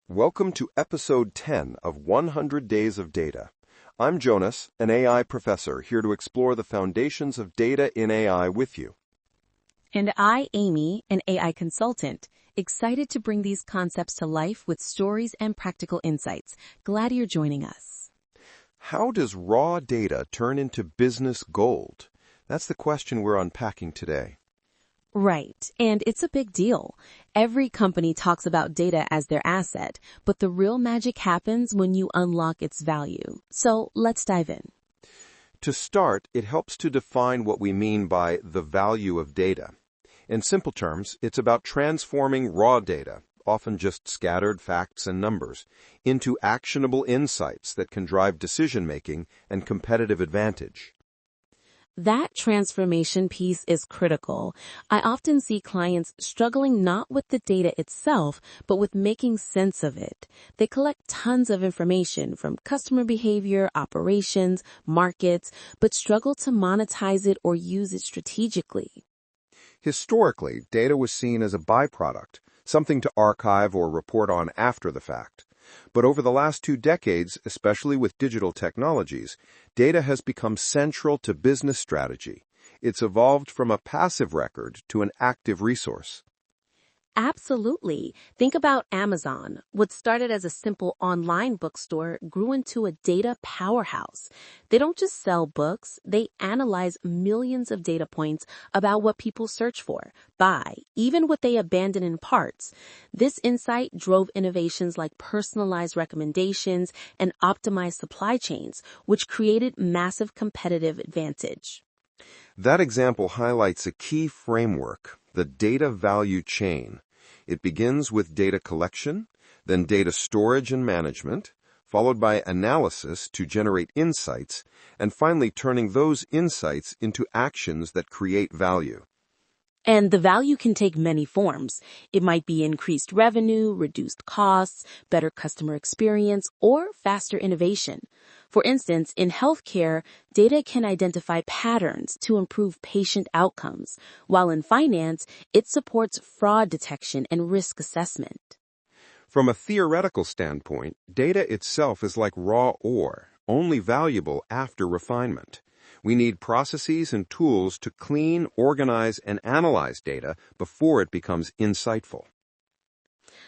Welcome to episode 10 of 100 Days of Data. I'm Jonas, an AI professor, here to explore the foundations of data in AI with you. And I, Amy, an AI consultant, excited to bring these concepts to life with stories and practical insights. Glad you're joining us. How does raw data turn into business gold? That's the question we're unpacking today. Right, and it's a big deal. Every company talks about data as their asset, but the real magic happens when you unlock its value. So let's dive in. To start, it helps to define what we mean by the value of data. In simple terms, it's about transforming raw data, often just scattered facts and numbers, into actionable insights that can drive decision-making and competitive advantage. That transformation piece is critical. I often see clients struggling not with the data itself, but with making sense of it. They collect tons of information from customer behavior, operations, markets, but struggle to monetize it or use it strategically. Historically, data was seen as a byproduct, something to archive or report on after the fact. But over the last 2 decades, especially with digital technologies, data has become central to business strategy. It's evolved from a passive record to an active resource. Absolutely. Think about Amazon. What started as a simple online bookstore grew into a data powerhouse. They don't just sell books, they analyze millions of data points about what people search for, buy, even what they abandon in parts. This insight drove innovations like personalized recommendations and optimized supply chains, which created massive competitive advantage. That example highlights a key framework, the data value chain. It begins with data collection, then data storage and management, followed by analysis to generate insights, and finally turning those insights into actions that create value. And the value can take many forms. It might be increased revenue, reduced costs, better customer experience, or faster innovation. For instance, in healthcare, data can identify patterns to improve patient outcomes, while in finance, it supports fraud detection and risk assessment. From a theoretical standpoint, data itself is like raw ore, only valuable after refinement. We need processes and tools to clean, organize, and analyze data before it becomes insightful.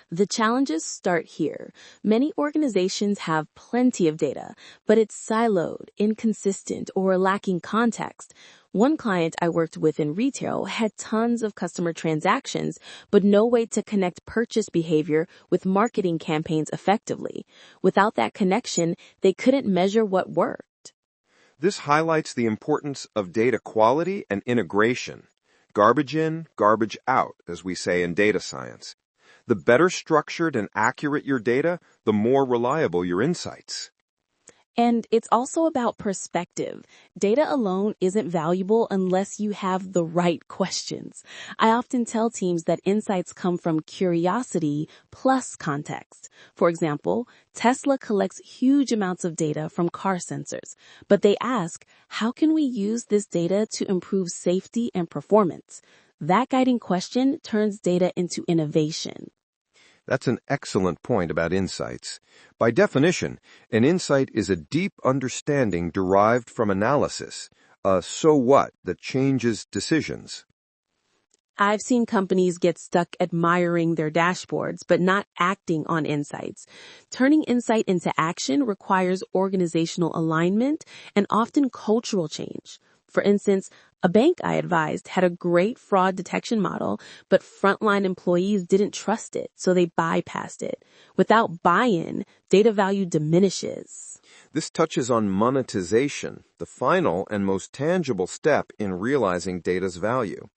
The challenges start here. Many organizations have plenty of data, but it's siloed, inconsistent, or lacking context. One client I worked with in retail had tons of customer transactions, but no way to connect purchase behavior with marketing campaigns effectively. Without that connection, they couldn't measure what worked. This highlights the importance of data quality and integration. Garbage in, garbage out, as we say in data science. The better structured and accurate your data, the more reliable your insights. And it's also about perspective. Data alone isn't valuable unless you have the right questions. I often tell teams that insights come from curiosity plus context. For example, Tesla collects huge amounts of data from car sensors, but they ask, how can we use this data to improve safety and performance? That guiding question turns data into innovation. That's an excellent point about insights. By definition, an insight is a deep understanding derived from analysis, a so what that changes decisions. I've seen companies get stuck admiring their dashboards, but not acting on insights. Turning insight into action requires organizational alignment and often cultural change. For instance, a bank I advised had a great fraud detection model, but frontline employees didn't trust it, so they bypassed it. Without buy-in, data value diminishes. This touches on monetization, the final and most tangible step in realizing data's value.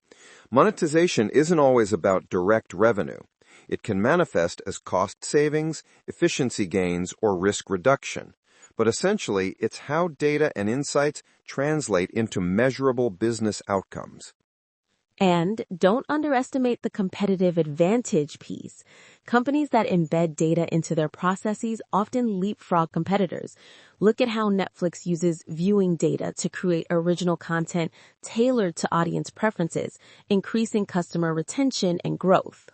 Monetization isn't always about direct revenue. It can manifest as cost savings, efficiency gains, or risk reduction. But essentially, it's how data and insights translate into measurable business outcomes. And don't underestimate the competitive advantage piece. Companies that embed data into their processes often leapfrog competitors. Look at how Netflix uses viewing data to create original content tailored to audience preferences, increasing customer retention and growth.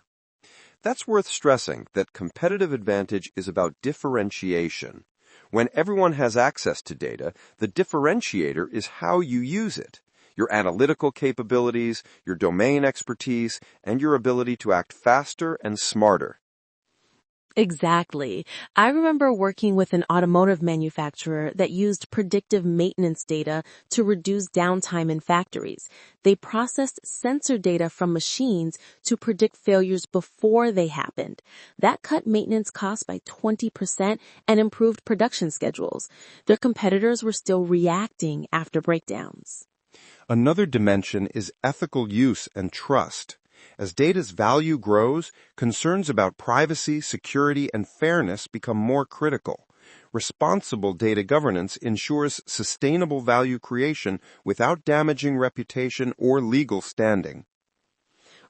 That's worth stressing that competitive advantage is about differentiation. When everyone has access to data, the differentiator is how you use it. Your analytical capabilities, your domain expertise, and your ability to act faster and smarter. Exactly. I remember working with an automotive manufacturer that used predictive maintenance data to reduce downtime in factories. They processed sensor data from machines to predict failures before they happened. That cut maintenance costs by 20% and improved production schedules. Their competitors were still reacting after breakdowns. Another dimension is ethical use and trust. As data's value grows, concerns about privacy, security, and fairness become more critical. Responsible data governance ensures sustainable value creation without damaging reputation or legal standing.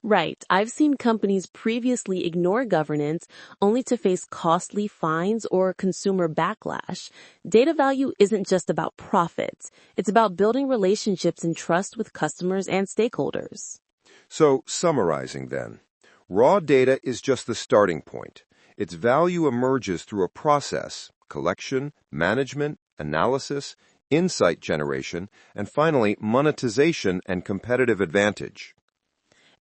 Right. I've seen companies previously ignore governance only to face costly fines or consumer backlash. Data value isn't just about profits. It's about building relationships and trust with customers and stakeholders. So, summarizing then, raw data is just the starting point. Its value emerges through a process, collection, management, analysis, insight generation, and finally, monetization and competitive advantage.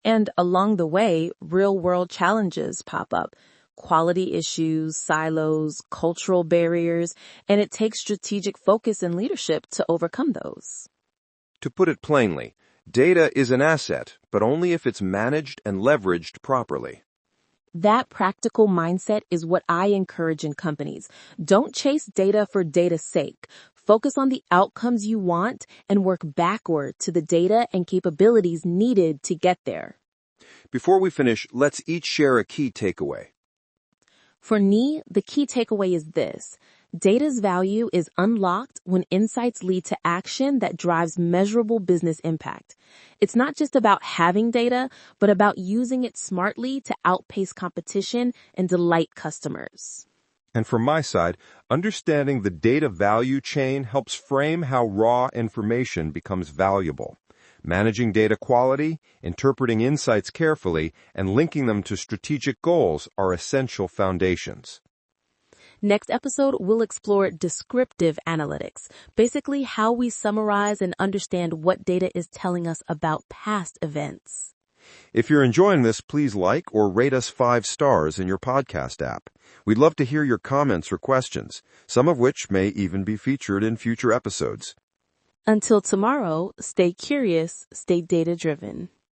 And along the way, real-world challenges pop up. Quality issues, silos, cultural barriers, and it takes strategic focus and leadership to overcome those. To put it plainly, data is an asset, but only if it's managed and leveraged properly. That practical mindset is what I encourage in companies. Don't chase data for data's sake. Focus on the outcomes you want and work backward to the data and capabilities needed to get there. Before we finish, let's each share a key takeaway. For me, the key takeaway is this. Data's value is unlocked when insights lead to action that drives measurable business impact. It's not just about having data, but about using it smartly to outpace competition and delight customers. And from my side, understanding the data value chain helps frame how raw information becomes valuable. Managing data quality, interpreting insights carefully, and linking them to strategic goals are essential foundations. Next episode, we'll explore descriptive analytics, basically how we summarize and understand what data is telling us about past events. If you're enjoying this, please like or rate us 5 stars in your podcast app. We'd love to hear your comments or questions, some of which may even be featured in future episodes. Until tomorrow, stay curious, stay data-driven.